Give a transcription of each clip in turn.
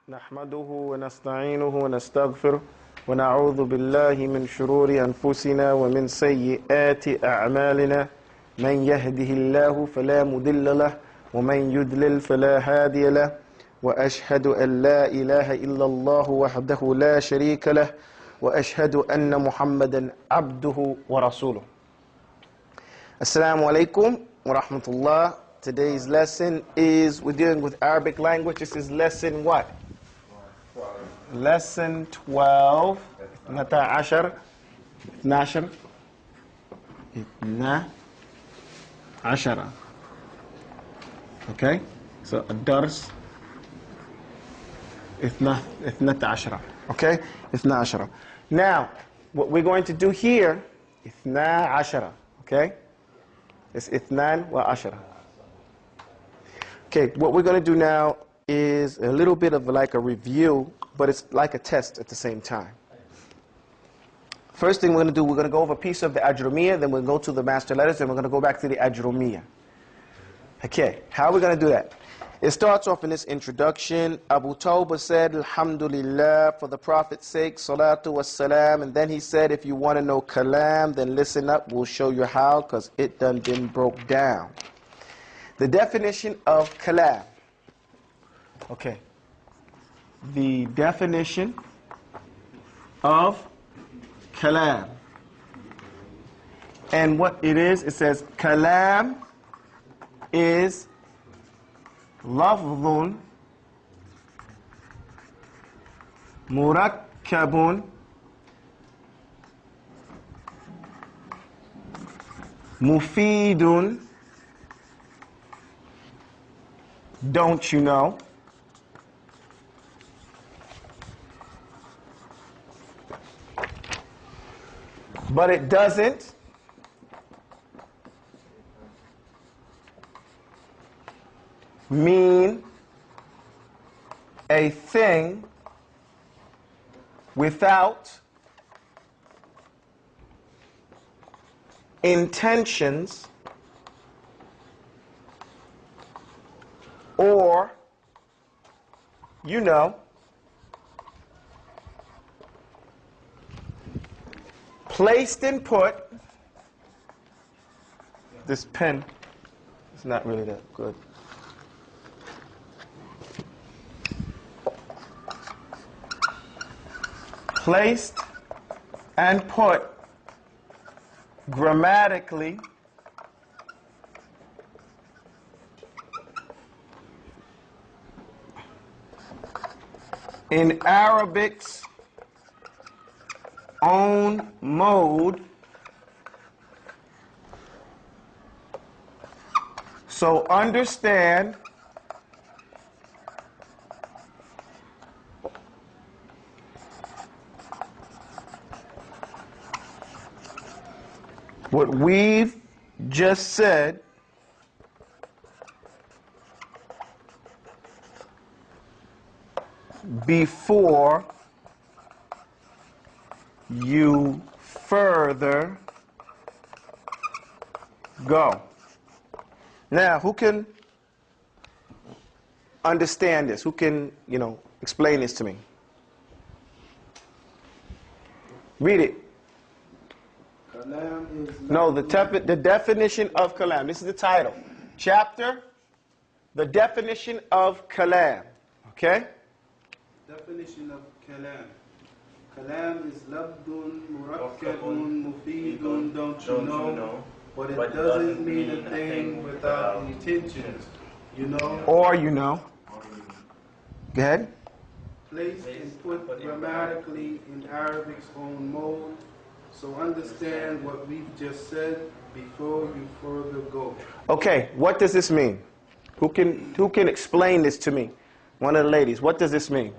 نحمده ونستعينه ونستغفره ونعوذ بالله من شرور أنفسنا ومن سيئات أعمالنا من يهده الله فلا مضل له ومن يضلل فلا هادي له وأشهد أن لا إله إلا الله وحده لا شريك له وأشهد أن محمدا عبده ورسوله. Assalamu alaikum wa rahmatullah. Today's lesson is, we're dealing with Arabic language. This is lesson what? Lesson 12. متى عشر 12 12. Okay, so الدرس 12. Okay, 12. Now what we're going to do here 12. Okay, it's 12. Okay, what we're going to do now is a little bit of like a review, but it's like a test at the same time. First thing we're going to do, we're going to go over a piece of the Ajrumiyya, then we'll go to the master letters, then we're going to go back to the Ajrumiyya. Okay, how are we going to do that? It starts off in this introduction. Abu Tawbah said, Alhamdulillah, for the Prophet's sake, salatu wassalam. And then he said, if you want to know kalam, then listen up, we'll show you how, because it done been broke down. The definition of kalam. Okay. The definition of kalam. And what it is, it says kalam is lafdhun murakkabun mufidun, don't you know, but it doesn't mean a thing without intentions or, you know, placed and put. This pen is not really that good. Placed and put grammatically in Arabic's own mode, so understand what we've just said before you further go. Now, who can understand this? Who can, explain this to me? Read it. No, the definition of kalam. This is the title. Chapter, the definition of kalam. Okay? Definition of kalam. Kalam is labdun, murakkabun, mufidun, don't you know, but it doesn't mean a thing without intentions, you know. Or you know. Go ahead. Placed and put grammatically in Arabic's own mode, so understand what we've just said before you further go. Okay, what does this mean? Who can explain this to me? One of the ladies. What does this mean?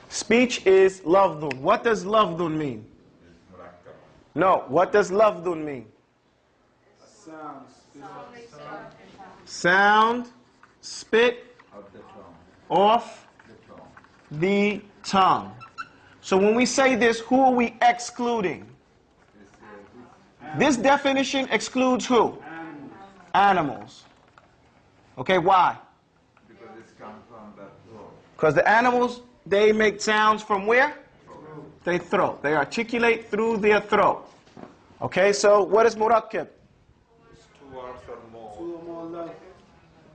Speech is lafdhun. What does lafdhun mean? No, what does lafdhun mean? Sound, spit off the tongue. So when we say this, who are we excluding? This definition excludes who? Animals. Okay, why? Because it's come from the throat. Because the animals, they make sounds from where? They throat. They articulate through their throat. Okay, so what is murakkab? It's 2 words or more. Two or more love.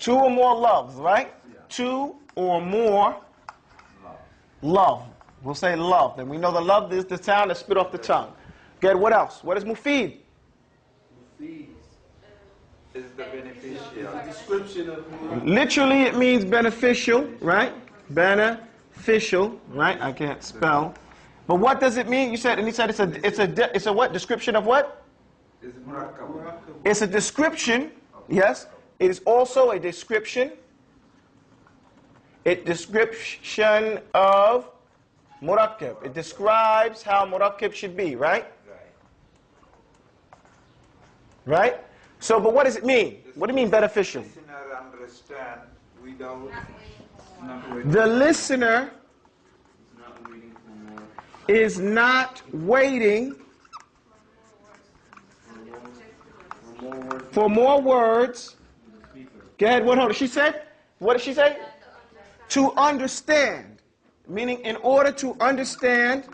2 or more loves, right? Yeah. 2 or more Love. love. We'll say love. And we know the love is the sound that spit off the tongue. Good, what else? What is mufid? Fees. Is the beneficial. Description of who. Literally, it means beneficial, right? Beneficial, right? I can't spell. But what does it mean? You said, and he said it's a what? Description of what? Is murakkab. It's a description, yes. It is also a description. A description of murakkab. It describes how murakkab should be, right? Right? So, but what does it mean? What do you mean beneficial? Listener understand without not waiting. The listener is not waiting for more words. Go ahead, what she said? What did she say? To understand. Meaning in order to understand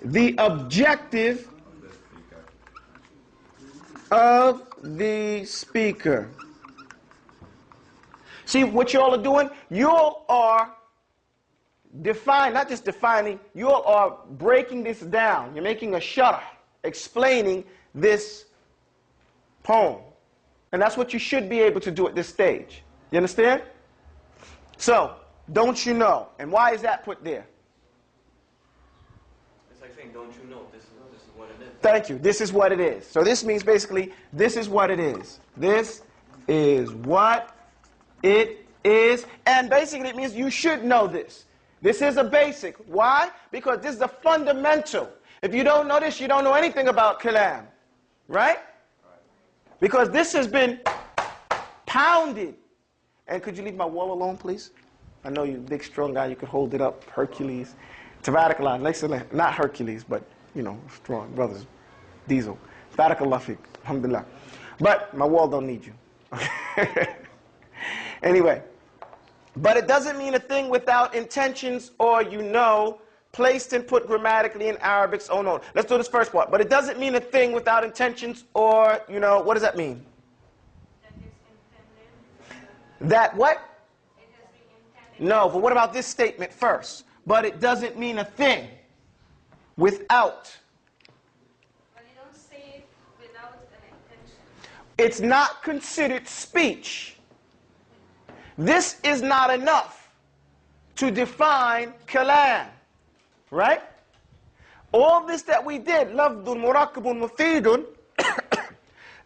the objective of the speaker. See what you all are doing? You all are not just defining, you all are breaking this down. You're making a sharh, explaining this poem. And that's what you should be able to do at this stage. You understand? So, don't you know? And why is that put there? It's like saying, don't you know? This is what it is. Thank you. This is what it is. So this means basically, this is what it is. This is what it is. And basically it means you should know this. This is a basic. Why? Because this is a fundamental. If you don't know this, you don't know anything about kalam. Right? Because this has been pounded. And could you leave my wall alone, please? I know you're a big, strong guy. You could hold it up. Hercules. Tabarakallah. Not Hercules, but, you know, strong brothers. Diesel. Barakallah fiqh. Alhamdulillah. But my wall don't need you. Anyway. But it doesn't mean a thing without intentions or, you know, placed and put grammatically in Arabic. Oh, no. Let's do this first part. But it doesn't mean a thing without intentions or, you know, what does that mean? That is intended. That what? It has been intended. No, but what about this statement first? But it doesn't mean a thing without. But you don't say it without an intention. It's not considered speech. This is not enough to define kalam. Right? All this that we did, lafdun murakkabun mufidun,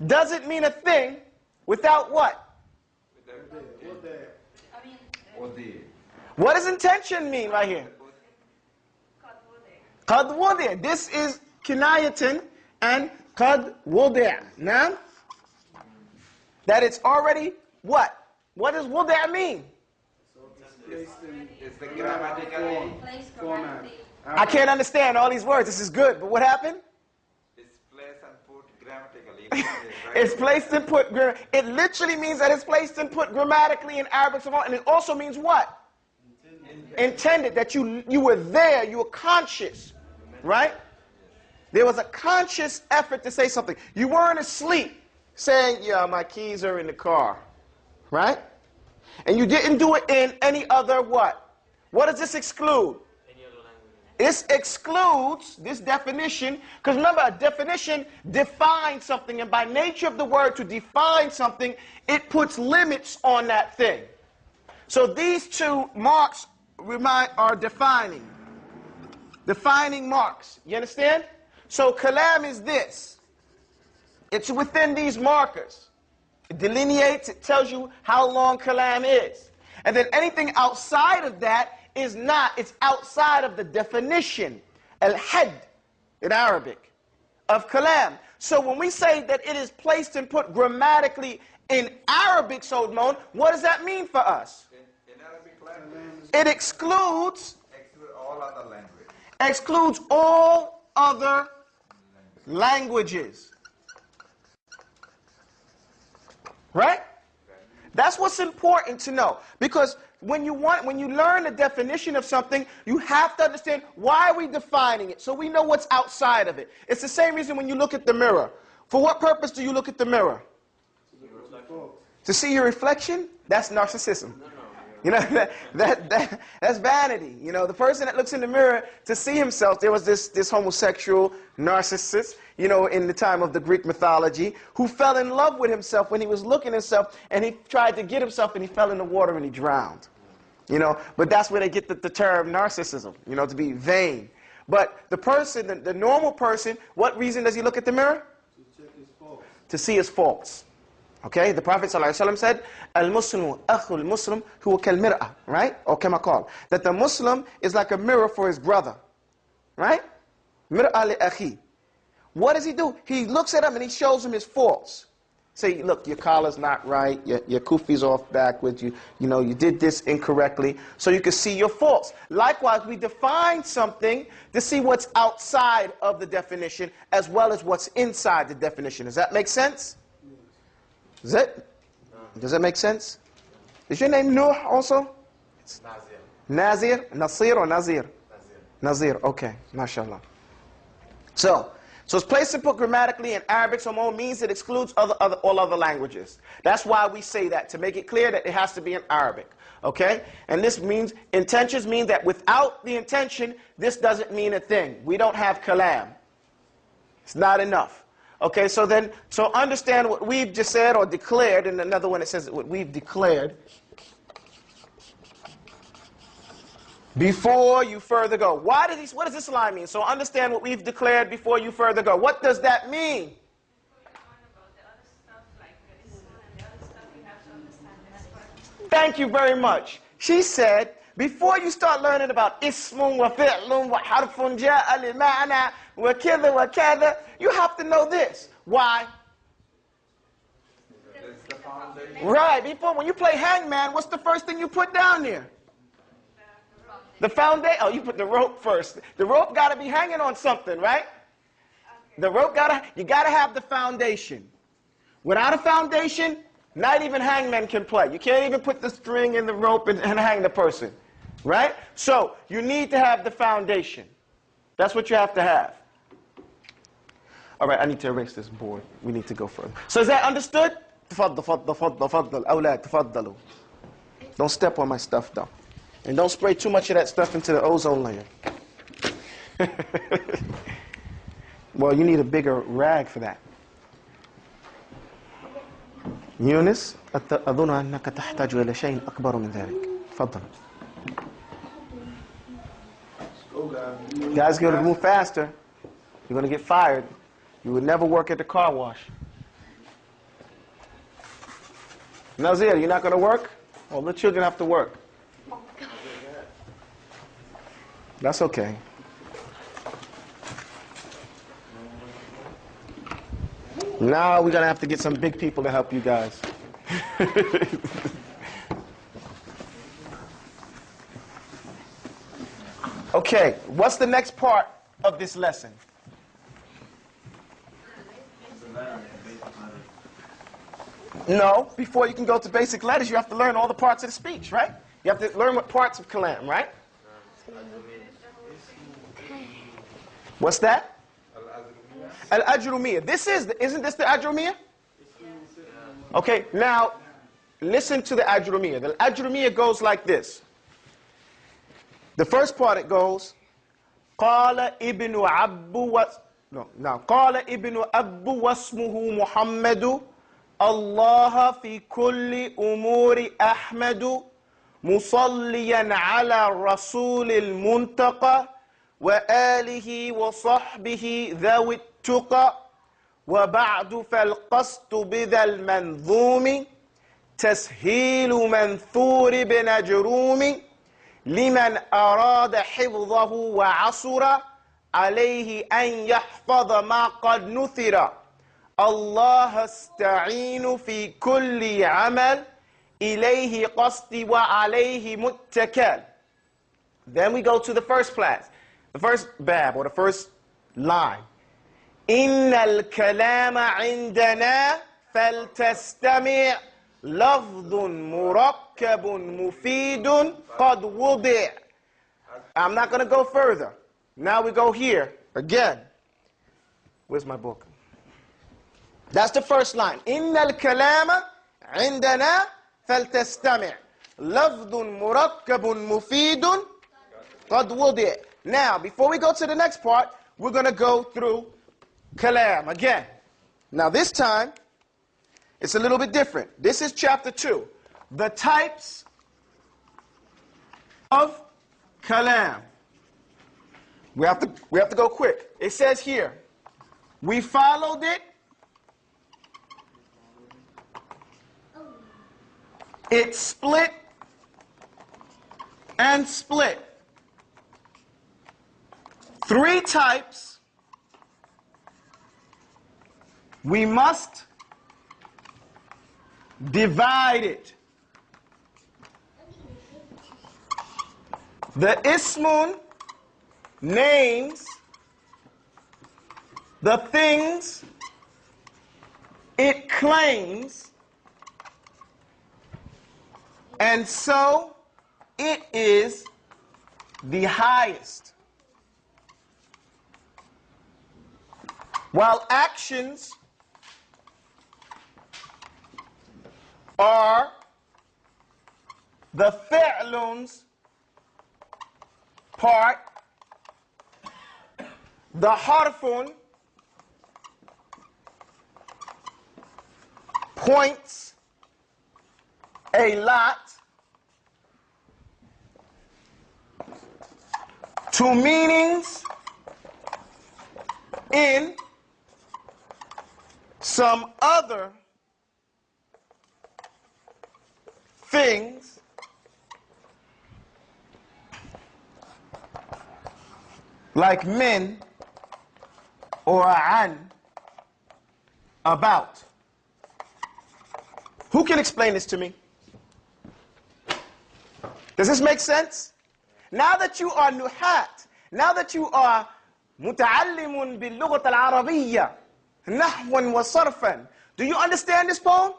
doesn't mean a thing without what? I mean, Odi. What does intention mean right here? qad Qad wudi'. This is kinayatan and qad wudi'. Now, that it's already what? What does wudi' mean? Is the grammatically place Format. grammatically. I can't understand all these words. This is good, but what happened? it's placed and put grammatically. Right? It's placed and put. It literally means that it's placed and put grammatically in Arabic, and it also means what? Intended. That you were there, you were conscious, right? There was a conscious effort to say something. You weren't asleep, saying, "Yeah, my keys are in the car," right? And you didn't do it in any other what? What does this exclude? Any other language? This excludes this definition, because remember, a definition defines something, and by nature of the word to define something, it puts limits on that thing. So these two marks are defining marks. You understand? So kalam is this. It's within these markers. It delineates, it tells you how long kalam is. And then anything outside of that is not, it's outside of the definition, al-hadd in Arabic, of kalam. So when we say that it is placed and put grammatically in Arabic, Sodmon, what does that mean for us? In Arabic language, It excludes all other language. excludes all other languages. Right? That's what's important to know. Because when you learn the definition of something, you have to understand why are we defining it, so we know what's outside of it. It's the same reason when you look at the mirror. For what purpose do you look at the mirror? To see your reflection? That's narcissism. You know, that's vanity. You know, the person that looks in the mirror to see himself, there was this homosexual narcissist, you know, in the time of the Greek mythology, who fell in love with himself when he was looking at himself, and he tried to get himself, and he fell in the water and he drowned. You know, but that's where they get the term narcissism, you know, to be vain. But the person, the normal person, what reason does he look at the mirror? To check his faults. To see his faults. Okay, the Prophet ﷺ said, Al-Muslimu akhul Muslim huwa kal-mir'ah, right? Or kama qal. That the Muslim is like a mirror for his brother, right? Mir'ah li akhi. What does he do? He looks at him and he shows him his faults. Say, look, your collar's not right, your kufi's off backwards, you know, you did this incorrectly, so you can see your faults. Likewise, we define something to see what's outside of the definition as well as what's inside the definition. Does that make sense? Does that make sense? Is your name Nuh also? It's Nazir. Nasir or Nazir? Nazir, okay, mashallah. So it's placed and put grammatically in Arabic, so more means it excludes all other languages. That's why we say that, to make it clear that it has to be in Arabic. Okay? And this means, intentions mean that without the intention, this doesn't mean a thing. We don't have kalam. It's not enough. Okay, so understand what we've just said or declared, and another one that says what we've declared. Before you further go. What does this line mean? So understand what we've declared before you further go. What does that mean? Thank you very much. She said, before you start learning about ismun wa fi'lun wa harfun ja'a li ma'na wa kadha wa kadha, you have to know this. Why? Right. Before, when you play hangman, what's the first thing you put down there? The foundation. Oh, you put the rope first. The rope got to be hanging on something, right? The rope you got to have the foundation. Without a foundation, not even hangmen can play. You can't even put the string in the rope and hang the person, right? So you need to have the foundation. That's what you have to have. All right, I need to erase this board. We need to go further. So is that understood? Don't step on my stuff, though. And don't spray too much of that stuff into the ozone layer. Well, you need a bigger rag for that. يونس أظن أنك تحتاج إلى شيء أكبر من ذلك. تفضل. Guys, you're going to move faster. You're going to get fired. You would never work at the car wash. Nazir, you're not going to work? Well, the children have to work. That's okay. Now we're going to have to get some big people to help you guys. Okay, what's the next part of this lesson? No, before you can go to basic letters, you have to learn all the parts of the speech, right? You have to learn what parts of kalam, right? What's that? Al-Ajrumiyya. Isn't this the Ajrumiyya? Okay, now listen to the Ajrumiyya. The Ajrumiyya goes like this. The first part it goes, قال ابن عبو قال ابن أبو واسمه محمد الله في كل أمور أحمد مصليا على الرسول المنتقى وآله وصحبه ذوي التقى وبعد فالقصد بذا المنظوم تسهيل منثور بن جروم لمن أراد حفظه وعصر عليه أن يحفظ ما قد نثر الله استعين في كل عمل إليه قصدي وعليه متكل. Then we go to the first class, the first bab or the first line. إن الكلام عندنا فلتستمع لفظ مركب مفيد قد وضع. I'm not going to go further. Now we go here again. Where's my book? That's the first line. إن الكلام عندنا فلتستمع لفظ مركب مفيد قد وضع. Now, before we go to the next part, we're going to go through kalam again. Now, this time, it's a little bit different. This is chapter 2. The types of kalam. We have to go quick. It says here, we followed it. It split and split. 3 types. We must divide it. The ismun names the things it claims, and so it is the highest. While actions are the fi'lun's part, the harfun points a lot to meanings in some other things like min or an, about. Who can explain this to me? Does this make sense? Now that you are nuhat, now that you are muta'allimun bil-lughat al-arabiyya, nahwan wa sarfan, do you understand this poem?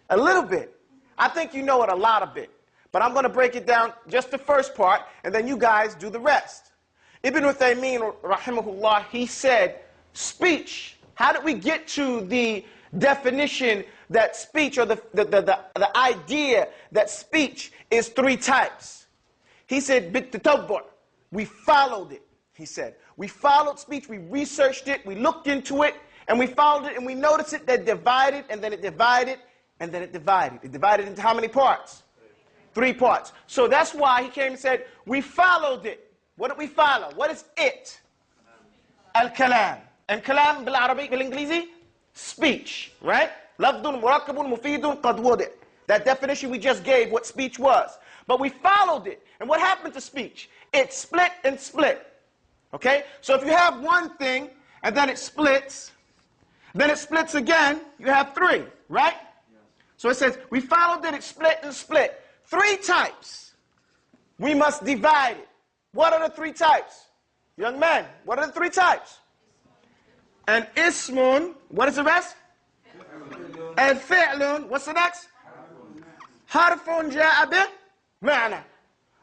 A little bit. I think you know it a lot of it. But I'm going to break it down, just the first part, and then you guys do the rest. Ibn Uthaymeen, rahimahullah, he said, speech. How did we get to the definition that speech, or the idea that speech is 3 types? He said, bit-tatabbu'. We followed it, he said. We followed speech, we researched it, we looked into it, and we followed it, and we noticed it that divided, and then it divided, and then it divided. It divided into how many parts? 3 parts. So that's why he came and said, we followed it. What did we follow? What is it? Al-kalam. And kalam bil-Arabic, bil-Inglisi? Speech, right? Lafdun murakkabun mufidun qad wudi'. That definition we just gave, what speech was. But we followed it. And what happened to speech? It split and split. Okay? So if you have one thing, and then it splits again, you have 3, right? Yes. So it says, we followed it split and split. 3 types. We must divide it. What are the 3 types? Young man, what are the 3 types? And ismun, what is the rest? And fi'lun, what's the next? Harfun ja'a bi ma'na.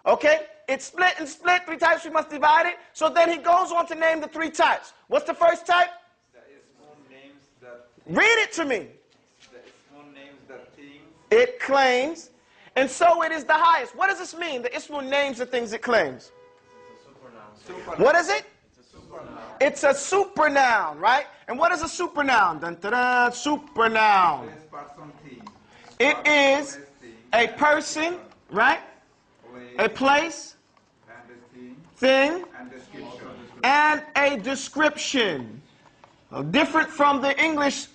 Okay? It's split and split, 3 types, we must divide it. So then he goes on to name the 3 types. What's the first type? The ismun names the... Read it to me. The ismun names the things... It claims, and so it is the highest. What does this mean? The ismun names the things it claims. What is it? It's a supernoun, right? And what is a supernoun? Dun, dun, dun, supernoun. It is a person, right? A place, thing, and a description. Different from the English,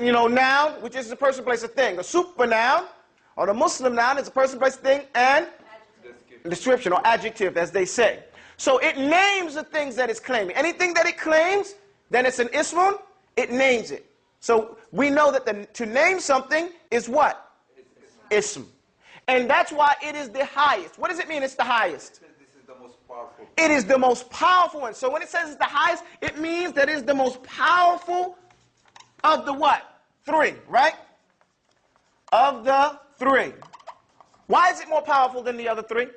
noun, which is a person, place, a thing. A supernoun, or the Muslim noun, is a person, place, thing, and description, or adjective, as they say. So it names the things that it's claiming. Anything that it claims, then it's an ismun, it names it. So we know that to name something is what? Ism. And that's why it is the highest. What does it mean it's the highest? This is the most powerful. It is the most powerful one. So when it says it's the highest, it means that it's the most powerful of the what? 3, right? of the three. Why is it more powerful than the other three?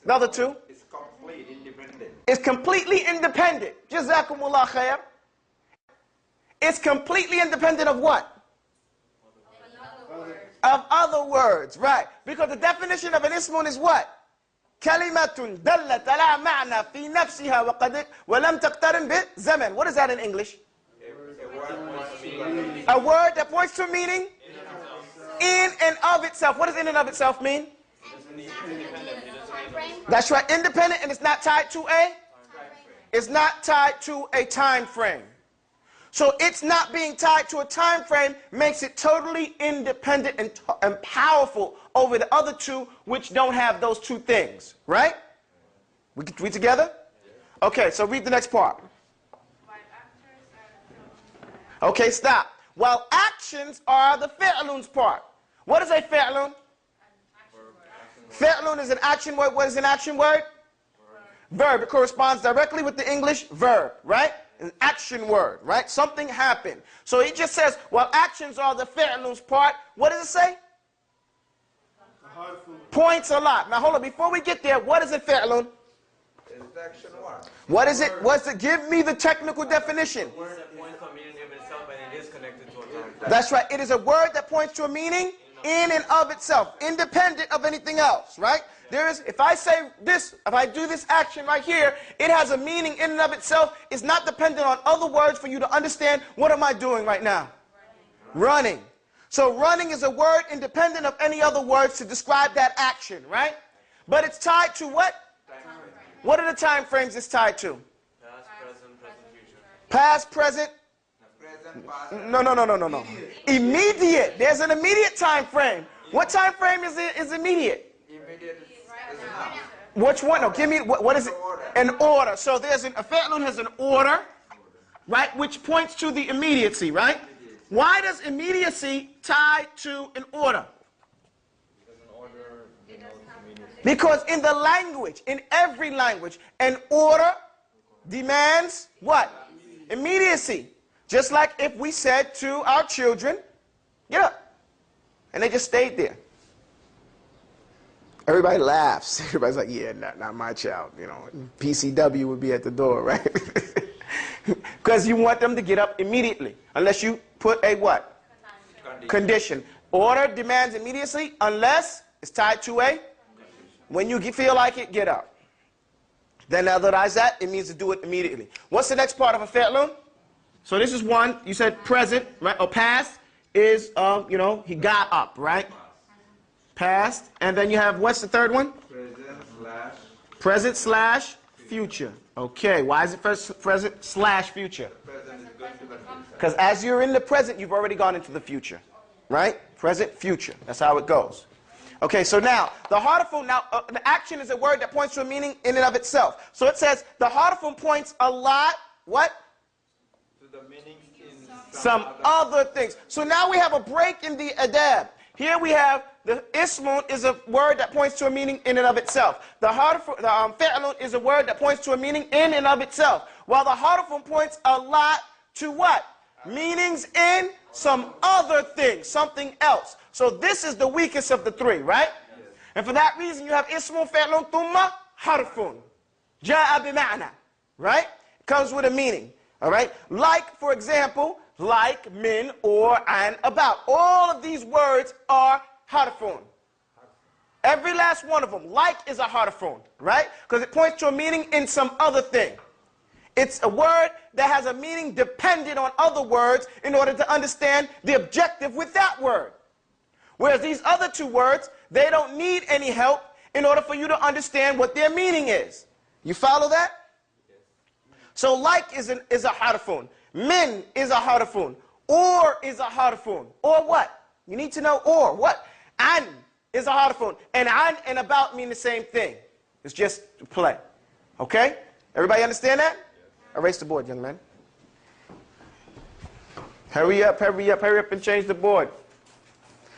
The other two? It's complete independent. It's completely independent. Jazakumullah khair. It's completely independent of what? Of other words, right? Because the definition of an ismun is what? كلمة دلت على معنى في نفسها وقد ولم تقترن بزمن. What is that in English? A word that points to a meaning in and of itself. What does in and of itself mean? That's right, independent, and it's not tied to a? It's not tied to a time frame. So it's not being tied to a time frame makes it totally independent and powerful over the other two, which don't have those two things. Right? We together? Okay, so read the next part. Okay, stop. While actions are the fi'lun's part. What is a fi'lun? Fi'lun is an action word. What is an action word? Verb. It corresponds directly with the English verb, right? An action word, right? Something happened. So he just says, well, actions are the fi'lun's part. What does it say? Points a lot. Now hold on, before we get there, what is a fi'lun? It's action one. What is it? What's it? Give me the technical definition. Word that points to a meaning of itself and it is connected to a time. That's right. It is a word that points to a meaning in and of itself, independent of anything else, right? There is, if I say this, if I do this action right here, it has a meaning in and of itself. It's not dependent on other words for you to understand what am I doing right now? Running. So running is a word independent of any other words to describe that action, right? But it's tied to what? What are the time frames it's tied to? Past, present, future. Past, present. Present, past. No. Immediate. There's an immediate time frame. What time frame is immediate? Immediate is now. Which one? No, give me, what is it? An order. So there's a fi'lun has an order, right, which points to the immediacy, right? Why does immediacy tie to an order? Because in the language, in every language, an order demands what? Immediacy. Just like if we said to our children, get up, and they just stayed there. Everybody laughs. Everybody's like, yeah, not my child. You know, PCW would be at the door, right? Because you want them to get up immediately, unless you put a what? Condition. Order demands immediacy unless it's tied to a, when you feel like it, get up. Then otherwise that, it means to do it immediately. What's the next part of a fi'lun? So this is one, you said present, right? Or past is, you know, he got up, right? Past. And then you have, what's the third one? Present slash future. Okay, why is it first present slash future? Present is going to the future. Because as you're in the present, you've already gone into the future, right? Present, future. That's how it goes. Okay, so now, the harfun, the action is a word that points to a meaning in and of itself. So it says, the harfun points a lot, what? To the meaning in Some other things. So now we have a break in the adab. Here we have, the ismun is a word that points to a meaning in and of itself. The fi'lun is a word that points to a meaning in and of itself. While the harfun points a lot to what? Meanings in some other thing, something else. So this is the weakest of the three, right? Yes. And for that reason, you have ismun, fi'lun, thumma, harfun. Ja'a bima'na, right? Comes with a meaning, all right? Like, for example, like, min, or, and, about. All of these words are harfun. Every last one of them. Like is a harfun, right? Because it points to a meaning in some other thing. It's a word that has a meaning dependent on other words in order to understand the objective with that word. Whereas these other two words, they don't need any help in order for you to understand what their meaning is. You follow that? So like is a harfun. Min is a harfun. Or is a harfun. Or what? You need to know or. What? An is a harfun. And an and about mean the same thing. It's just play. Okay? Everybody understand that? Erase the board, young man. Hurry up, hurry up, hurry up and change the board.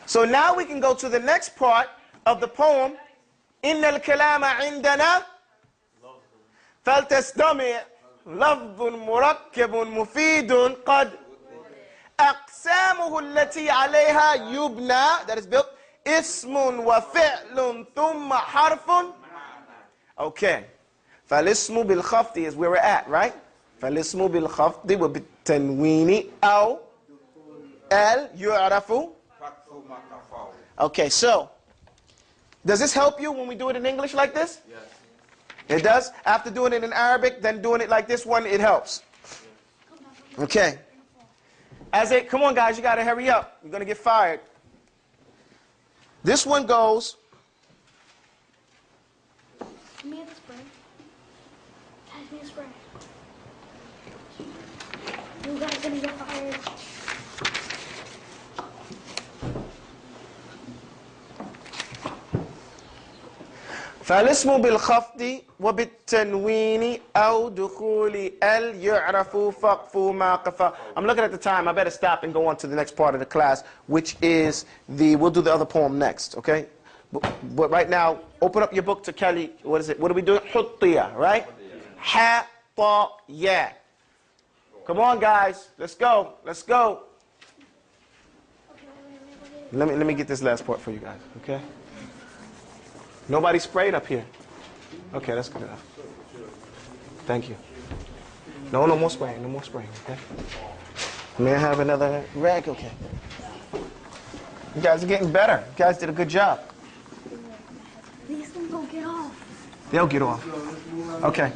So now we can go to the next part of the poem. إن الكلام عندنا فلتستمع لفظ مركب مفيد قد أقسم أقسامه التي عليها يبنى, that is built, اسم وفعل ثم حرف. Okay. فالاسم بالخفض is where we're at, right? فالاسم بالخفض وبالتنوين أو ال يعرف. Okay, so does this help you when we do it in English like this? Yes. It does? After doing it in Arabic, then doing it like this one, it helps. Okay. Come on guys, you gotta hurry up. You're gonna get fired. This one goes. Give me the spray. Pass me a spray. You guys are gonna get fired. فالاسم بالخفض وبالتنوين أو دخول ال يعرف فقف ما قفا. I'm looking at the time. I better stop and go on to the next part of the class, which is we'll do the other poem next, okay? But right now, open up your book to Kelly. What is it? What are we doing? حطية, right? Ha, ta, ya. Come on, guys. Let's go. Let's go. Let me get this last part for you guys, okay? Nobody sprayed up here. Okay, that's good enough. Thank you. No more spraying. No more spraying, okay? May I have another rag? Okay. You guys are getting better. You guys did a good job. These things don't get off. They'll get off. Okay.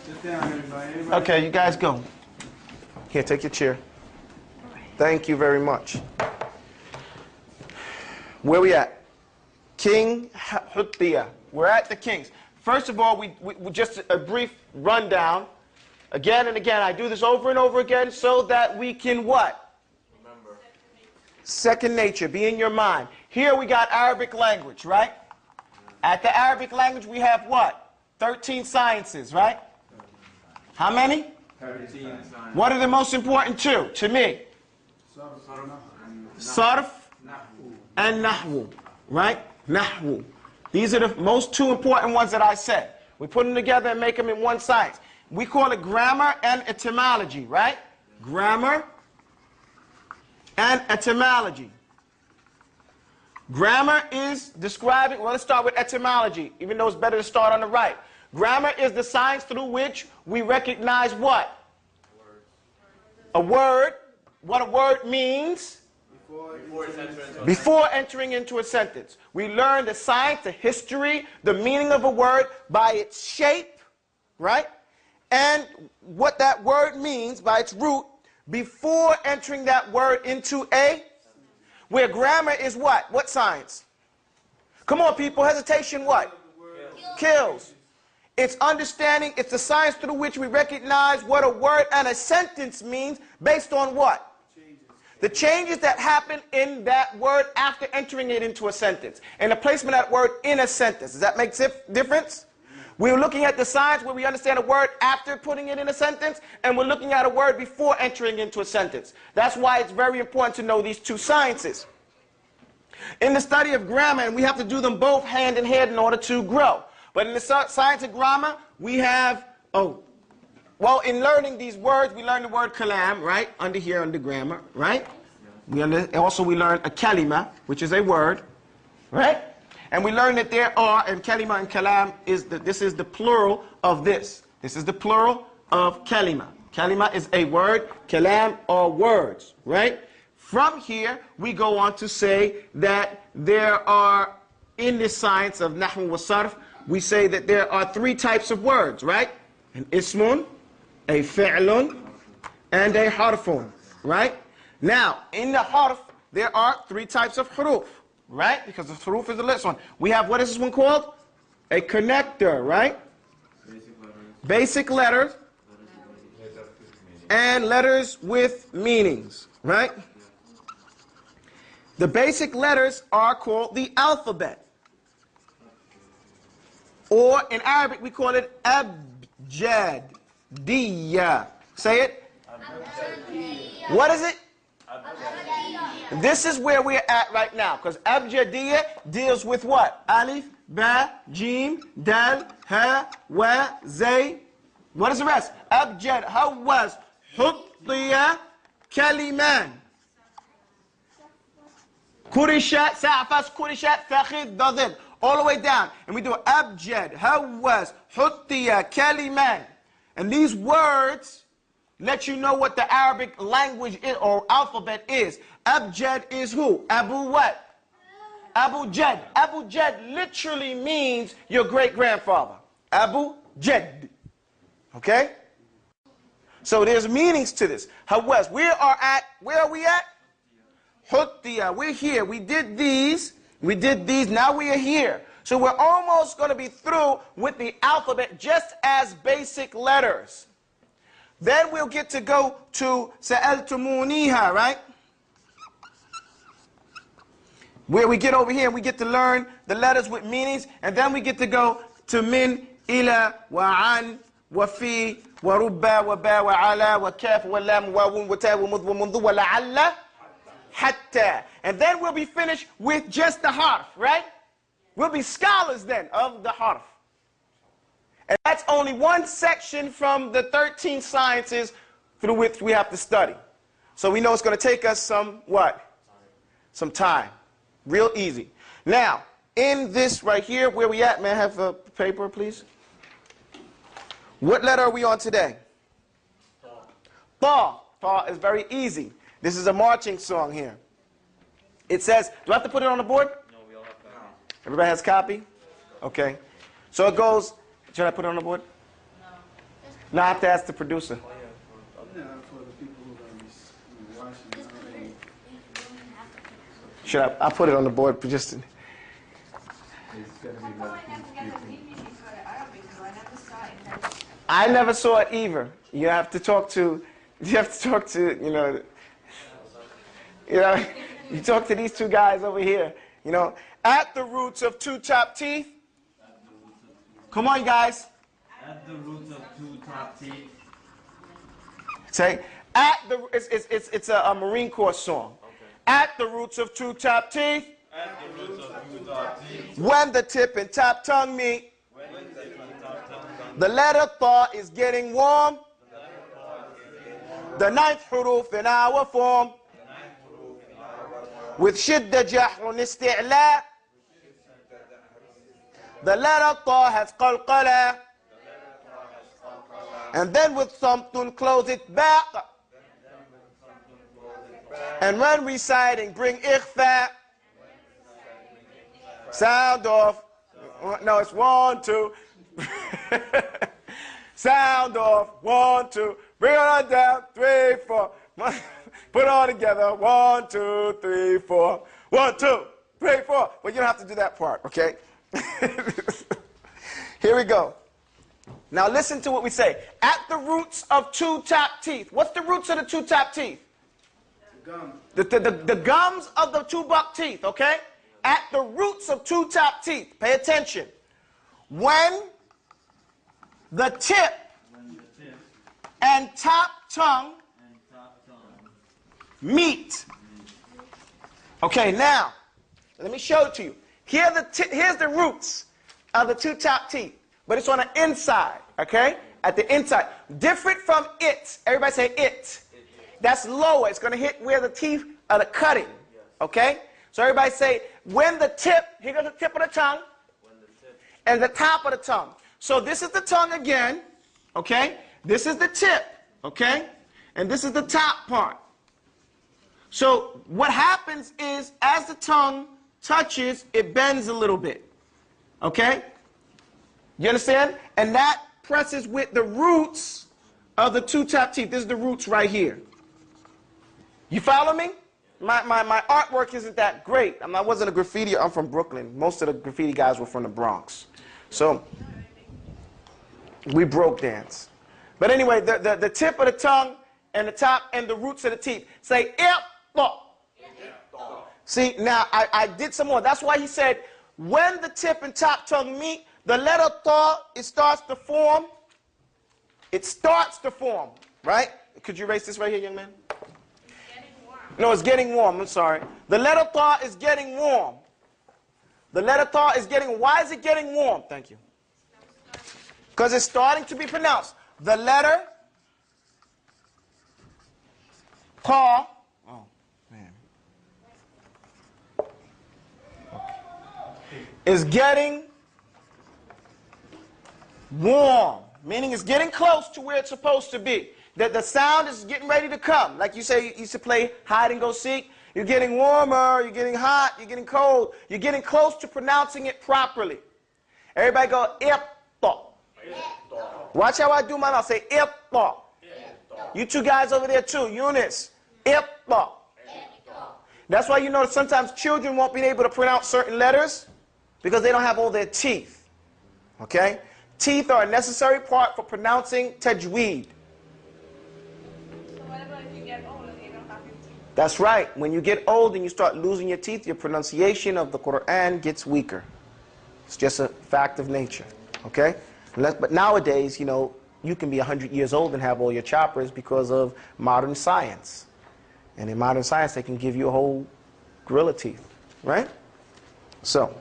Sit down, everybody. Okay, you guys go. Here, take your chair. Thank you very much. Where we at? King Huttiya. We're at the kings. First of all, we just a brief rundown. Again and again, I do this over and over again so that we can what? Remember. Second nature, be in your mind. Here we got Arabic language, right? At the Arabic language, we have what? 13 sciences, right? How many? 13. What are the most important two to me? Sarf and Nahwu, right? Nahwu. These are the most two important ones that I said. We put them together and make them in one science. We call it grammar and etymology, right? Grammar and etymology. Grammar is describing, well, let's start with etymology, even though it's better to start on the right. Grammar is the science through which we recognize what? A word, what a word means before entering into a sentence. We learn the science, the history, the meaning of a word by its shape, right? And what that word means by its root before entering that word into a, where grammar is what? What science? Come on, people, hesitation what? Kills. It's understanding, it's the science through which we recognize what a word and a sentence means based on what? The changes that happen in that word after entering it into a sentence. And the placement of that word in a sentence. Does that make difference? We're looking at the science where we understand a word after putting it in a sentence, and we're looking at a word before entering into a sentence. That's why it's very important to know these two sciences. In the study of grammar, and we have to do them both hand in hand in order to grow. But in the science of grammar, we have, well, in learning these words, we learn the word kalam, right? Under here, under grammar, right? We learn a kalima, which is a word, right? And we learn that there are, and kalima and kalam, this is the plural of this. This is the plural of kalima. Kalima is a word, kalam are words, right? From here, we go on to say that there are, in this science of nahwu wa sarf, we say that there are three types of words, right? An ismun, a fi'lun, and a harfun, right? Now, in the harf, there are three types of huruf, right? Because the huruf is the last one. We have, what is this one called? A connector, right? Basic letters. And letters with meanings, right? The basic letters are called the alphabet. Or in Arabic, we call it abjadiyya. Say it. Abjadiyya. What is it? Abjadiyya. This is where we're at right now, because abjadiyya deals with what? Alif, ba, jim, dal, ha, wa, zay. What is the rest? Abjad, hawaz, huttiya, kaliman. Kurishat, sa'fas, kurishat, fakhid, dadib. All the way down. And we do abjad, hawaz, huttiya, kaliman. And these words let you know what the Arabic language is, or alphabet is. Abjad is who? Abu what? Abu Jad. Abu Jad literally means your great-grandfather. Abu Jad. Okay? So there's meanings to this. Hawaz. Where are we at? Huttiya. We're here. We did these. Now we are here. So we're almost going to be through with the alphabet just as basic letters. Then we'll get to go to Sa'altumuniha, right? Where we get over here, we get to learn the letters with meanings, and then we get to go to min, ila, wa an, wa fi, wa rubba, wa ba, wa ala, wa kaf, wa lam, wa wun, wa ta, wa mud, wa mundu, wa la'alla, hatta. And then we'll be finished with just the harf, right? We'll be scholars then of the harf. And that's only one section from the 13 sciences through which we have to study. So we know it's going to take us some, what? Some time. Real easy. Now, in this right here, where we at, may I have a paper, please? What letter are we on today? Ta. Ta is very easy. This is a marching song here. It says, do I have to put it on the board? No, we all have copies. Everybody has a copy? Okay. So it goes, should I put it on the board? No, I have to ask the producer. Yeah, for the people who are going to be watching. Should I? I'll put it on the board for just. I never saw it either. You have to talk to, you talk to these two guys over here. You know, at the roots of two top teeth. Come on, guys. At the roots of two top teeth. Say, at the, it's a Marine Corps song. Okay. At the roots of two top teeth. At the roots of two top teeth. When the tip and top tongue meet. The letter tha is getting warm. The ninth huruf in our form. With shidda jahrun isti'la. The letter tha has qalqala. And then with something close it back. And when reciting bring ikhfa. Sound off. No, it's 1, 2. Sound off. 1, 2. Bring it on down. 3, 4. Put it all together. 1, 2, 3, 4. 1, 2, 3, 4. Well, you don't have to do that part, okay? Here we go. Now listen to what we say. At the roots of two top teeth. What's the roots of the two top teeth? Gum. The gums of the two buck teeth, okay? At the roots of two top teeth. Pay attention. When the tip and top tongue meet. Okay, now, let me show it to you. Here's the roots of the two top teeth. But it's on the inside, okay? At the inside. Different from it. Everybody say it. That's lower. It's going to hit where the teeth are cutting, okay? So everybody say, when the tip, here goes the tip of the tongue, and the top of the tongue. So this is the tongue again, okay? This is the tip, okay? And this is the top part. So what happens is, as the tongue touches, it bends a little bit, okay? You understand? And that presses with the roots of the two top teeth. This is the roots right here. You follow me? My artwork isn't that great. I wasn't a graffiti. I'm from Brooklyn. Most of the graffiti guys were from the Bronx. So we broke dance. But anyway, the tip of the tongue and the top and the roots of the teeth. Say, ip. See, now I did some more. That's why he said, when the tip and top tongue meet, the letter tha, it starts to form. It starts to form, right? Could you erase this right here, young man? No, it's getting warm. I'm sorry. The letter tha is getting warm. The letter tha is getting, why is it getting warm? Thank you. Because it's starting to be pronounced. The letter tha, oh, man. is getting warm, meaning it's getting close to where it's supposed to be. That the sound is getting ready to come. Like you say, you used to play hide and go seek. You're getting warmer, you're getting hot, you're getting cold. You're getting close to pronouncing it properly. Everybody go, ipta. Watch how I do mine. I'll say, ipta. You two guys over there too, Eunice. Ipta. That's why you notice sometimes children won't be able to pronounce certain letters because they don't have all their teeth. Okay? Teeth are a necessary part for pronouncing tajweed. So what about if you get old and you don't have your teeth? That's right. When you get old and you start losing your teeth, your pronunciation of the Quran gets weaker. It's just a fact of nature. Okay? But nowadays, you know, you can be 100 years old and have all your choppers because of modern science. And in modern science, they can give you a whole grill of teeth. Right? So,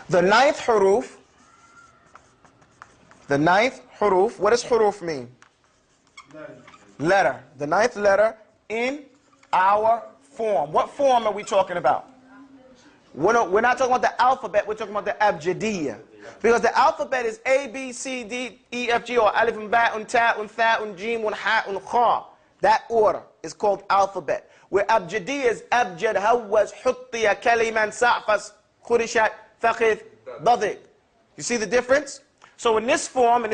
the ninth huruf. The ninth huruf. What does huruf mean? Letter. The ninth letter in our form. What form are we talking about? We're not talking about the alphabet, we're talking about the abjadiyya. Because the alphabet is A, B, C, D, E, F, G, or alif, ba'un, ta'un, tha'un, jimun, ha'un, kha. That order is called alphabet. Where abjadiyya is abjad, hawaz, huttiya, kaliman, sa'fas, khurishat, fakhid, dadik. You see the difference? So in this form, in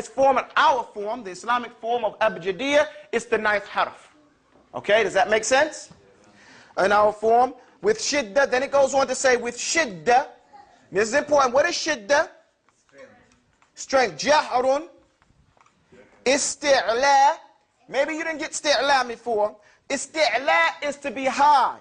our form, the Islamic form of abjadiyya, it's the ninth harf. Okay, does that make sense? In our form, with shidda, then it goes on to say with shidda, this is important, what is shidda? Strength. Jahrun, isti'la, maybe you didn't get isti'la before. Isti'la is to be high.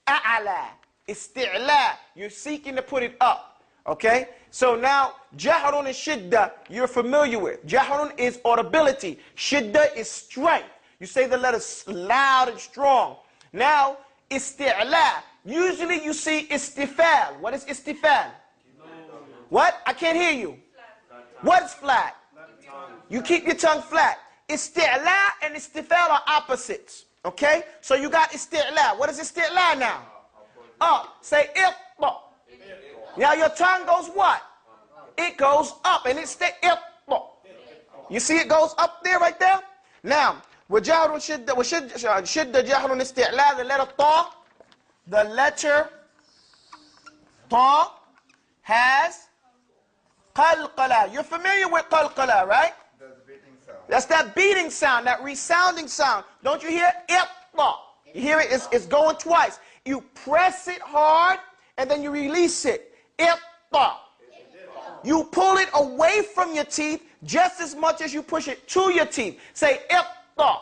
A'ala, isti'la, you're seeking to put it up. Okay? So now, jahrun and shidda, you're familiar with. Jahrun is audibility. Shidda is strength. You say the letters loud and strong. Now, isti'la, usually you see istifal. What is istifal? What? I can't hear you. What's flat? You keep your tongue flat. Isti'la and istifal are opposites. Okay? So you got isti'la. What is isti'la now? Up. Say iqta. Now your tongue goes what? It goes up and it's iqta. You see it goes up there, right there? Now, وجهر شدة شدة جهر استعلاء, the letter ta, the letter ta has qalqala. You're familiar with qalqala, right? That's that beating sound, that resounding sound. Don't you hear? Iqta. You hear it? It's going twice. You press it hard and then you release it. Iqta. You pull it away from your teeth just as much as you push it to your teeth. Say iqta.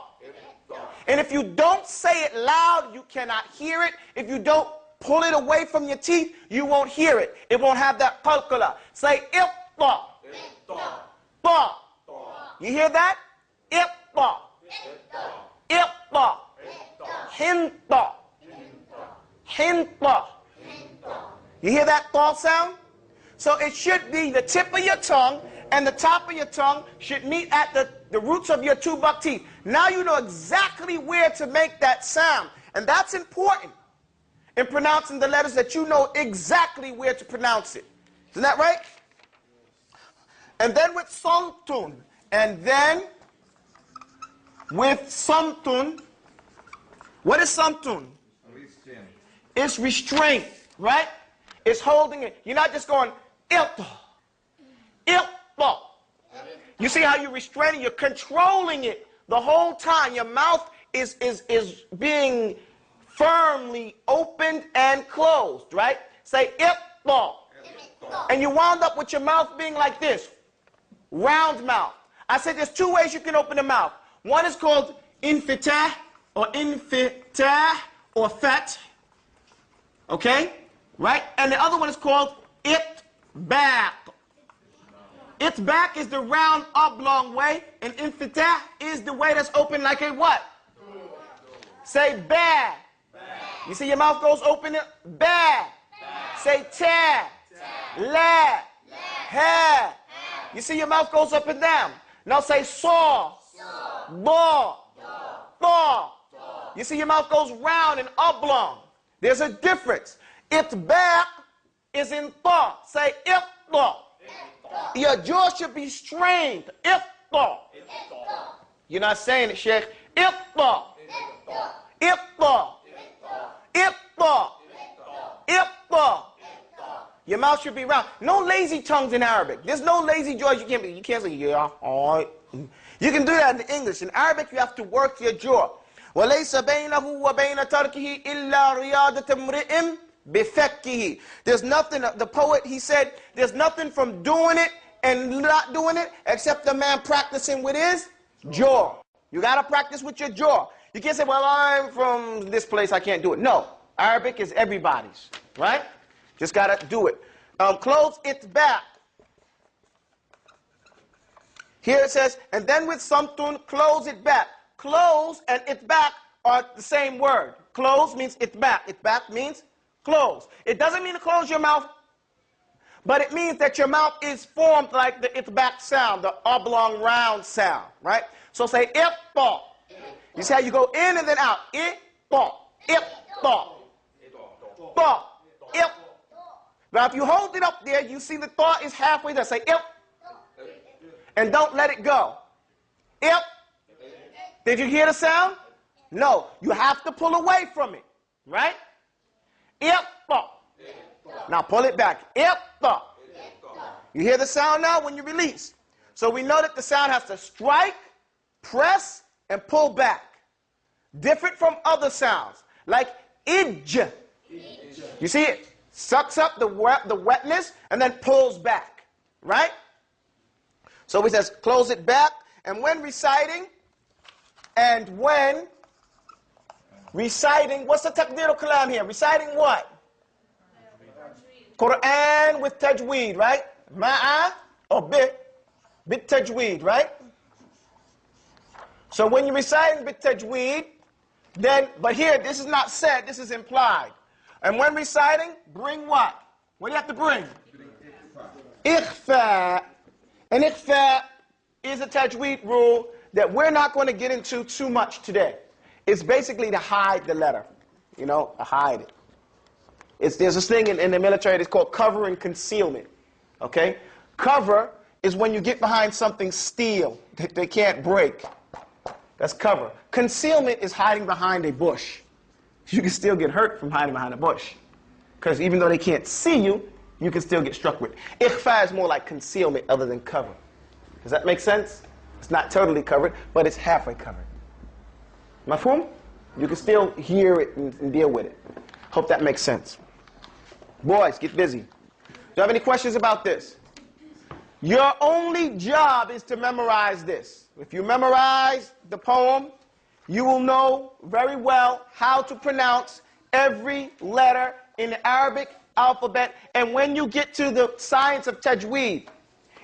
And if you don't say it loud, you cannot hear it. If you don't pull it away from your teeth, you won't hear it. It won't have that qalqala. Say iqta. Ta. You hear that? Iqta. Iqta. Hinta. Hinta. You hear that ta sound? So it should be the tip of your tongue and the top of your tongue should meet at the roots of your two buck teeth. Now you know exactly where to make that sound. And that's important in pronouncing the letters, that you know exactly where to pronounce it. Isn't that right? And then with samtun. And then with samtun. What is samtun? Restraint. It's restraint, right? It's holding it. You're not just going, ilta. Ilta. You see how you're restraining? You're controlling it the whole time. Your mouth is being firmly opened and closed, right? Say ilta. And you wound up with your mouth being like this. Round mouth. I said there's two ways you can open the mouth. One is called infitah or fat. Okay? Right? And the other one is called itbaq. Itbaq is the round oblong way, and infitah is the way that's open like a what? Say ba. You see your mouth goes open? Ba. Say ta. La. Ha. You see your mouth goes up and down. Now say saw. Ba. Thaw. You see your mouth goes round and oblong. There's a difference. Itbaq is in thought. Say thought. Your jaw should be strained. Thought. You're not saying it, Sheikh. thought. thought. thought. Your mouth should be round. No lazy tongues in Arabic. There's no lazy jaws. You can't say yeah. All right. You can do that in English. In Arabic, you have to work your jaw. وَلَيْسَ بَيْنَهُ وَبَيْنَ تَرْكِهِ إِلَّا رِيَاضَةَ امْرِئٍ بِفَكِّهِ. There's nothing, the poet, he said, there's nothing from doing it and not doing it except the man practicing with his jaw. You got to practice with your jaw. You can't say, well, I'm from this place, I can't do it. No. Arabic is everybody's, right? Just got to do it. Close it back. Here it says, and then with samtun, close it back. Close and it back are the same word. Close means it back. It back means close. It doesn't mean to close your mouth, but it means that your mouth is formed like the it back sound, the oblong round sound, right? So say it thought. You see how you go in and then out. It thought. It thought. Thought. It. Now if you hold it up there, you see the thought is halfway there. Say it. And don't let it go. It. Did you hear the sound? No. You have to pull away from it. Right? It thought. Now pull it back. It thought. You hear the sound now when you release. So we know that the sound has to strike, press, and pull back. Different from other sounds. Like ij. You see it? Sucks up the wetness and then pulls back. Right? So he says, close it back. And when reciting, what's the takdir al-kalam here? Reciting what? Quran with tajweed, right? Ma'a or bit tajweed, right? So when you're reciting bit tajweed, then, but here, this is not said, this is implied. And when reciting, bring what? What do you have to bring? Ikhfa. And ikhfa is a tajweed rule that we're not going to get into too much today. It's basically to hide the letter, you know, to hide it. There's this thing in the military that's called cover and concealment, okay? Cover is when you get behind something steel that they can't break. That's cover. Concealment is hiding behind a bush. You can still get hurt from hiding behind a bush. Because even though they can't see you, you can still get struck with. Ikhfa is more like concealment other than cover. Does that make sense? It's not totally covered, but it's halfway covered. Mafhum? You can still hear it and deal with it. Hope that makes sense. Boys, get busy. Do you have any questions about this? Your only job is to memorize this. If you memorize the poem, you will know very well how to pronounce every letter in the Arabic alphabet. And when you get to the science of tajweed,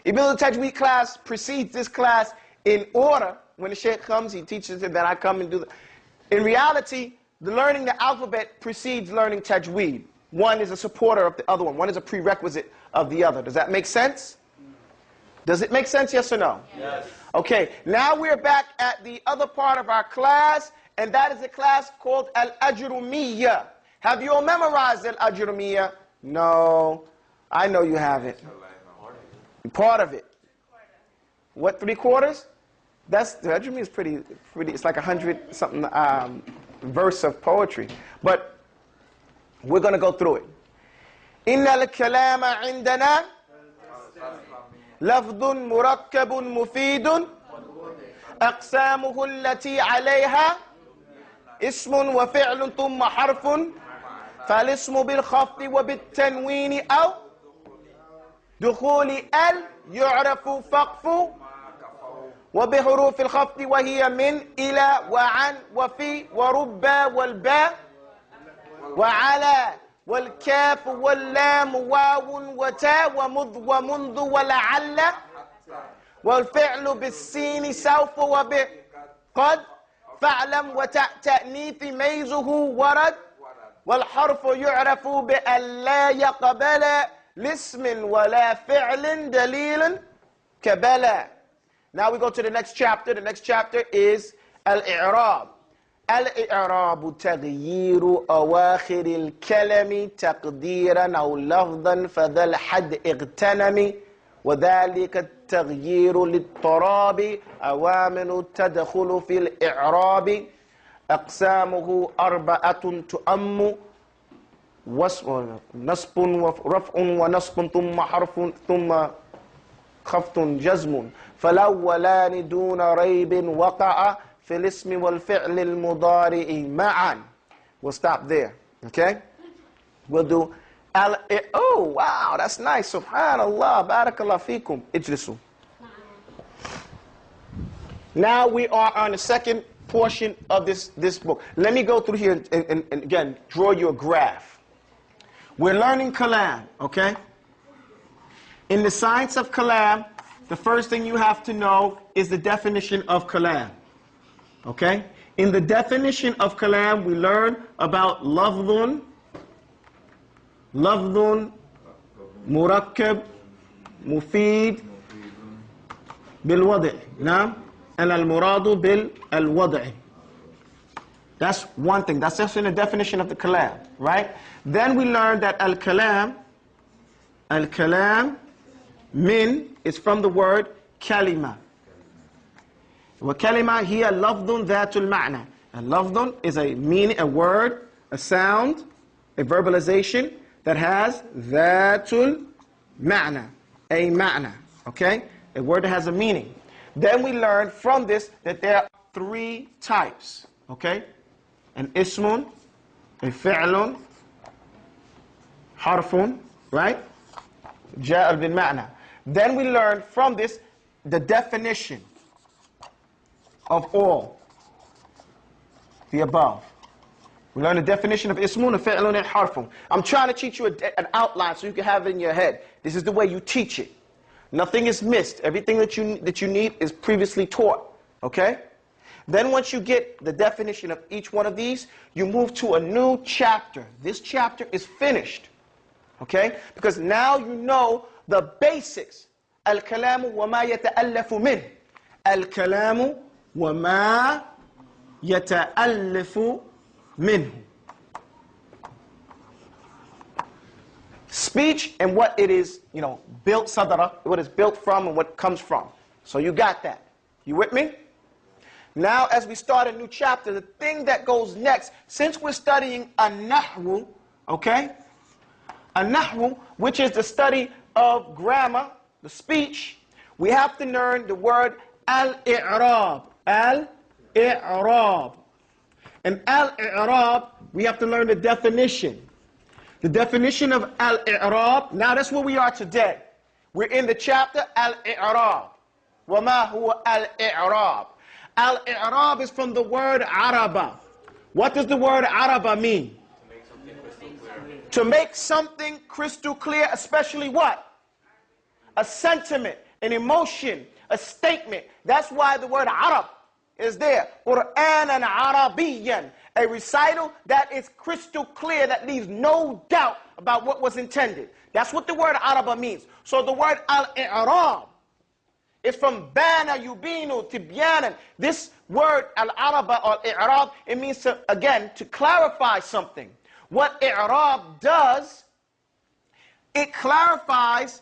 even though the tajweed class precedes this class in order, when the sheikh comes, he teaches it, then I come and do the... In reality, learning the alphabet precedes learning tajweed. One is a supporter of the other one. One is a prerequisite of the other. Does that make sense? Does it make sense, yes or no? Yes. Okay, now we're back at the other part of our class, and that is a class called Al-Ajrumiyyah. Have you all memorized Al-Ajrumiyyah? No. I know you haven't. Part of it. What, 3/4? The Ajrumiyyah is pretty, it's like 100-something verse of poetry. But we're going to go through it. إِنَّ الْكَلَامَ عِنْدَنَا لفظ مركب مفيد أقسامه التي عليها اسم وفعل ثم حرف فالاسم بالخفض وبالتنوين أو دخول ال يعرف فقف وبحروف الخفض وهي من إلى وعن وفي وربا والباء وعلى والكاف واللام واو وتاء ومذ ومنذ ولعل والفعل بالسين سوف وبقد فاعلم وتاء تأنيث ميزه ورد والحرف يعرف بأن لا يقبل لاسم ولا فعل دليل كبلا. Now we go to the next chapter. The next chapter is Al-I'rab. الإعراب تغيير أواخر الكلم تقديرا أو لفظا فذا الحد اغتنم وذلك التغيير للطراب أوامر تدخل في الإعراب أقسامه أربعة تؤم نصب ورفع ونصب ثم حرف ثم خفض جزم فالأولان دون ريب وقع في الاسم والفعل المضارع معا. We'll stop there. Okay? We'll do oh wow, that's nice. Subhanallah, barakallah fikum. Ijlisu. Now we are on the second portion of this book. Let me go through here and again draw you a graph. We're learning kalam, okay? In the science of kalam, the first thing you have to know is the definition of kalam. Okay? In the definition of kalam, we learn about lafdhun, murakkab, mufid, bil wadi'. Naam? And al muradu bil al wadi'. That's one thing. That's just in the definition of the kalam, right? Then we learn that al kalam min is from the word kalima. وَكَلِمَةٌ هِيَ لَفْظٌ ذَاتُ الْمَعْنَى. And lafdun is a meaning, a word, a sound, a verbalization that has ذَاتُ الْمَعْنَى, a ma'na, okay? A word that has a meaning. Then we learn from this that there are three types, okay? An ismun, a fi'lun, harfun, right? جاء بالمعنى. Then we learn from this the definition of all the above. We learn the definition of ismun, fi'lun, and harfun. I'm trying to teach you an outline so you can have it in your head. This is the way you teach it. Nothing is missed. Everything that you need is previously taught. Okay? Then once you get the definition of each one of these, you move to a new chapter. This chapter is finished. Okay? Because now you know the basics. Al-kalamu wa ma yata'allafu min. Al-kalamu wa ma yata'allafu minhu. Speech and what it is, built sadara, what it's built from and what it comes from. So you got that. You with me? Now as we start a new chapter, the thing that goes next, since we're studying an-nahwu, okay? An-nahwu, which is the study of grammar, the speech, we have to learn the word al-i'rab. Al-i'rab. And al-i'rab, we have to learn the definition. The definition of al-i'rab, now that's where we are today. We're in the chapter al-i'rab. وَمَا هُوَ al-i'rab. Al-i'rab is from the word araba. What does the word araba mean? To make something crystal clear, especially what? A sentiment, an emotion, a statement. That's why the word Arab is there. Qur'anan Arabiyyan. A recital that is crystal clear, that leaves no doubt about what was intended. That's what the word Araba means. So the word al-i'rab is from bana yubinu tibyanan. This word al-araba or i'rab, it means to, again, to clarify something. What i'rab does, it clarifies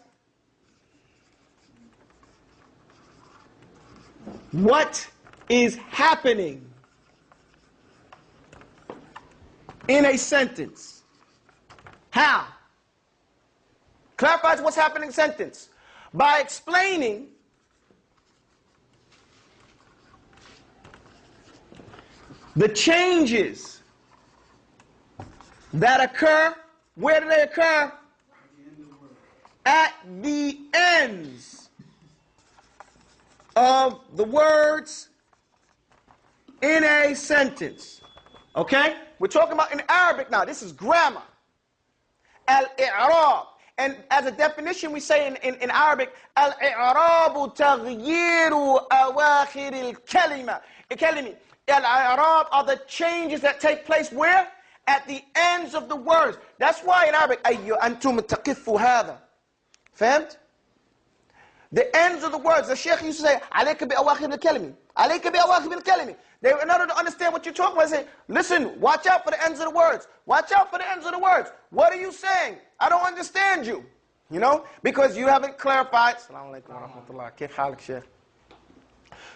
what is happening in a sentence. How? Clarifies what's happening in a sentence by explaining the changes that occur. Where do they occur? At the ends of the words in a sentence. Okay? We're talking about in Arabic now. This is grammar. Al-i'rab. And as a definition, we say in Arabic, Al-i'rabu taghyiru awakhir al-kalima. Al-i'rab are the changes that take place where? At the ends of the words. That's why in Arabic, ayyu antum taqifu hadha. فهمت? The ends of the words. The Sheikh used to say, عليك بأواخر الكلمة. عليك بأواخر الكلمة. They, in order to understand what you're talking about, say, listen, watch out for the ends of the words. Watch out for the ends of the words. What are you saying? I don't understand you. You know? Because you haven't clarified. Assalamu alaikum wa rahmatullah. كيف حالك شيخ?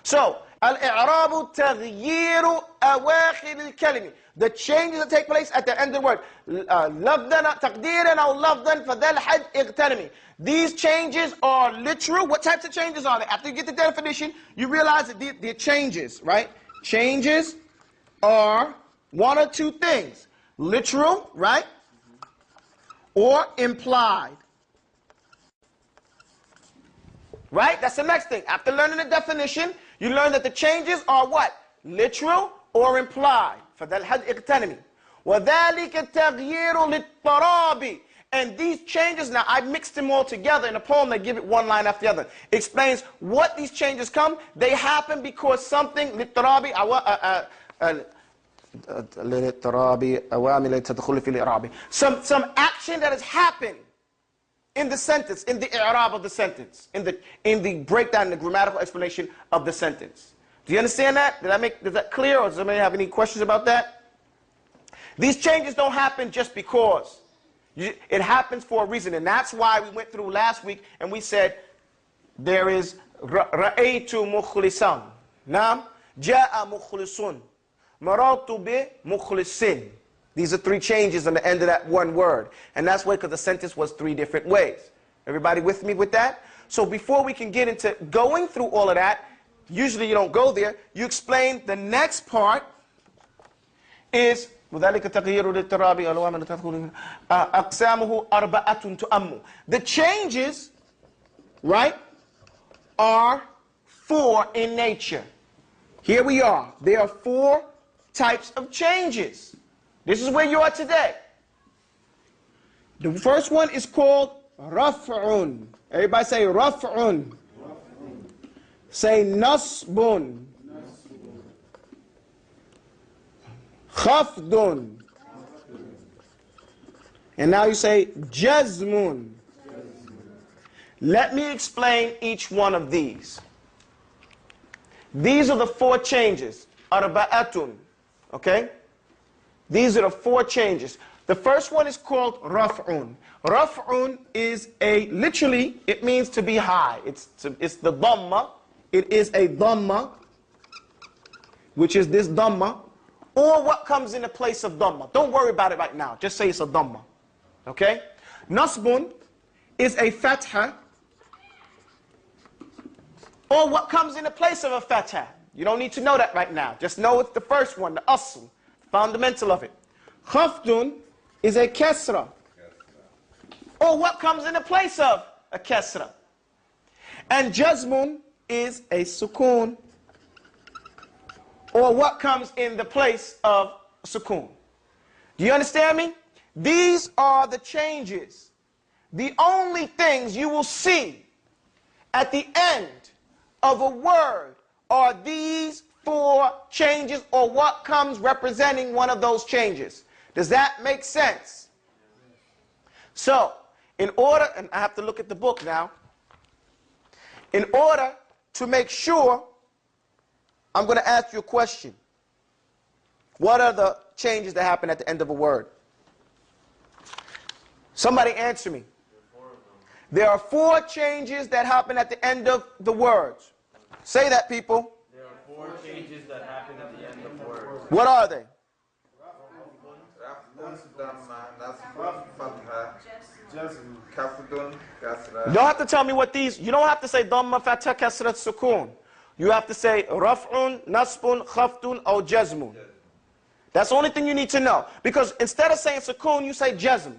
So, الإعراب تغيير أواخر الكلمة. The changes that take place at the end of the word. لفظا تقديرا أو لفظا فذا الحد اغتنمي. These changes are literal. What types of changes are they? After you get the definition, you realize that they're changes, right? Changes are one or two things. Literal, right? Or implied. Right? That's the next thing. After learning the definition, you learn that the changes are what? Literal or implied. فَذَا الْحَدْ اِغْتَنِمِ وَذَلِكَ التَّغْيِيرُ لِلطَّرَابِ. And these changes, now I mixed them all together in a poem that give it one line after the other. Explains what these changes come. They happen because something, لِلطَّرَابِ some action that has happened in the sentence, in the i'rab of the sentence, in the breakdown, the grammatical explanation of the sentence. Do you understand that? Is that clear, or does anybody have any questions about that? These changes don't happen just because. It happens for a reason, and that's why we went through last week and we said there is ra'aytu mukhlisan, naam, ja'a mukhlisun, marartu bi mukhlisin. These are three changes on the end of that one word, and that's why, because the sentence was three different ways. Everybody with me with that? So before we can get into going through all of that, usually you don't go there. You explain the next part is the changes, right, are four in nature. Here we are. There are four types of changes. This is where you are today. The first one is called raf'un. Everybody say raf'un. Say nasbun. Khafdun. And now you say jazmun. Let me explain each one of these. These are the four changes. Arba'atun. Okay? These are the four changes. The first one is called raf'un. Raf'un is literally, it means to be high. It's the dhamma. It is a dhamma, which is this dhamma, or what comes in the place of dhamma. Don't worry about it right now. Just say it's a dhamma. Okay? Nasbun is a fatha, or what comes in the place of a fatha. You don't need to know that right now. Just know it's the first one, the asl, fundamental of it. Khafdun is a kasra, or what comes in the place of a kasra. And jazmun is a sukoon, or what comes in the place of sukoon. Do you understand me? These are the changes. The only things you will see at the end of a word are these four changes, or what comes representing one of those changes. Does that make sense? So, in order, and I have to look at the book now, in order to make sure, I'm going to ask you a question. What are the changes that happen at the end of a word? Somebody answer me. There are four changes that happen at the end of the words. Say that, people. There are four changes that happen at the end of words. What are they? You don't have to tell me what these, you don't have to say dhamma, fatha, kasrat, sukoon. You have to say raf'un, nasbun, khafdun, or jazmun. That's the only thing you need to know. Because instead of saying sukoon, you say jazm.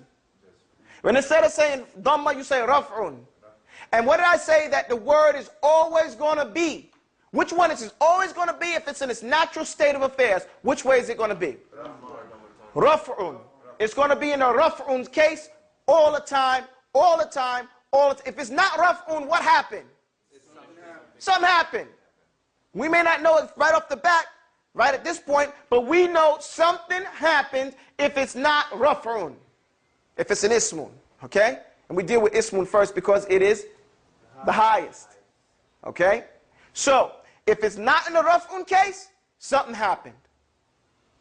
When instead of saying dhamma, you say raf'un. And what did I say? That the word is always going to be. Which one is it always going to be if it's in its natural state of affairs? Which way is it going to be? Raf'un. It's going to be in a raf'un's case all the time, all the time, all the time. If it's not raf'un, what happened? Something happened. We may not know it right off the bat, right at this point, but we know something happened if it's not raf'un. If it's an ismun, okay? And we deal with ismun first because it is The highest. Okay? So, if it's not in the raf'un case, something happened.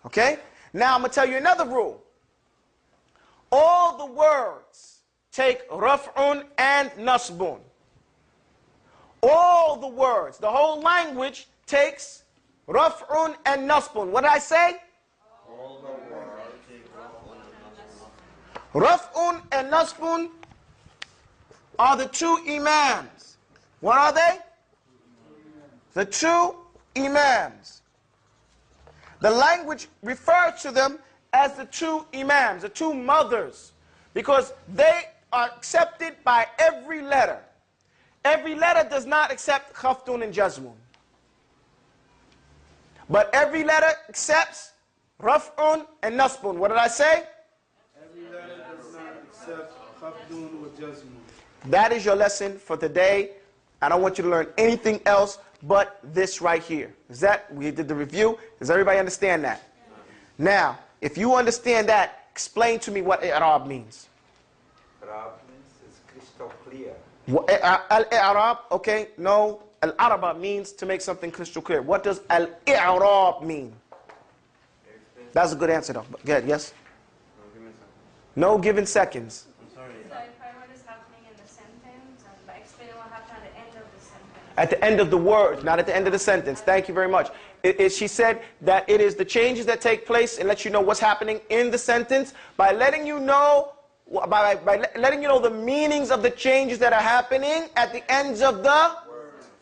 Okay? Now I'm going to tell you another rule. All the words take raf'un and nasbun. All the words, the whole language takes raf'un and nasbun. What did I say? All the words take Raf'un and nasbun are the two imams. What are they? The two imams. The language refers to them as the two imams, the two mothers, because they are accepted by every letter. Every letter does not accept khaftun and jazmun. But every letter accepts raf'un and nasbun. What did I say? Every letter does not accept khabdun or jazmun. That is your lesson for today. I don't want you to learn anything else but this right here. Is that, we did the review. Does everybody understand that? Now, if you understand that, explain to me what i'rab means. Arab means it's crystal clear. Al-i'rab, okay, no. Al-araba means to make something crystal clear. What does al-i'rab mean? That's a good answer though. Good, yes? No given seconds. So clarify what is happening in the sentence and by explaining what happened at the end of the sentence. At the end of the word, not at the end of the sentence. Thank you very much. She said that it is the changes that take place and let you know what's happening in the sentence by letting you know, by letting you know the meanings of the changes that are happening at the ends of the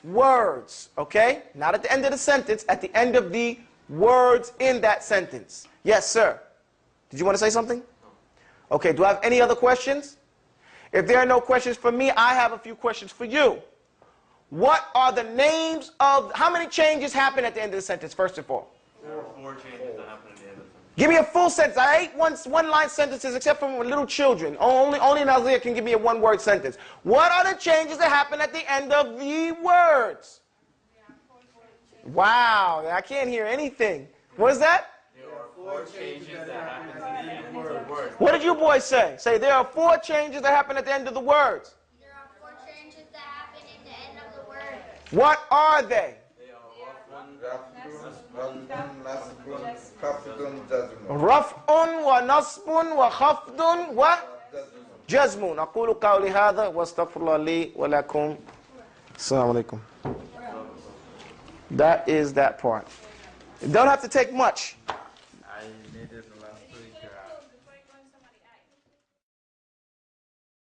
words. Okay? Not at the end of the sentence, at the end of the words in that sentence. Yes, sir. Did you want to say something? Okay, do I have any other questions? If there are no questions for me, I have a few questions for you. What are the names of, how many changes happen at the end of the sentence, first of all? There are 4 changes that happen at the end of the sentence. Give me a full sentence. I hate one-line sentences except for little children. Only Nazir can give me a one-word sentence. What are the changes that happen at the end of the words? Wow, I can't hear anything. What is that? There are 4 changes that happen at the end of the word. What did you boys say? Say, there are 4 changes that happen at the end of the words. There are 4 changes that happen at the end of the word. What are they? رفع ونصب وخفض وجزم. أقول قولي هذا واستغفر الله لي ولكم. السلام عليكم. That is that part. It don't have to take much.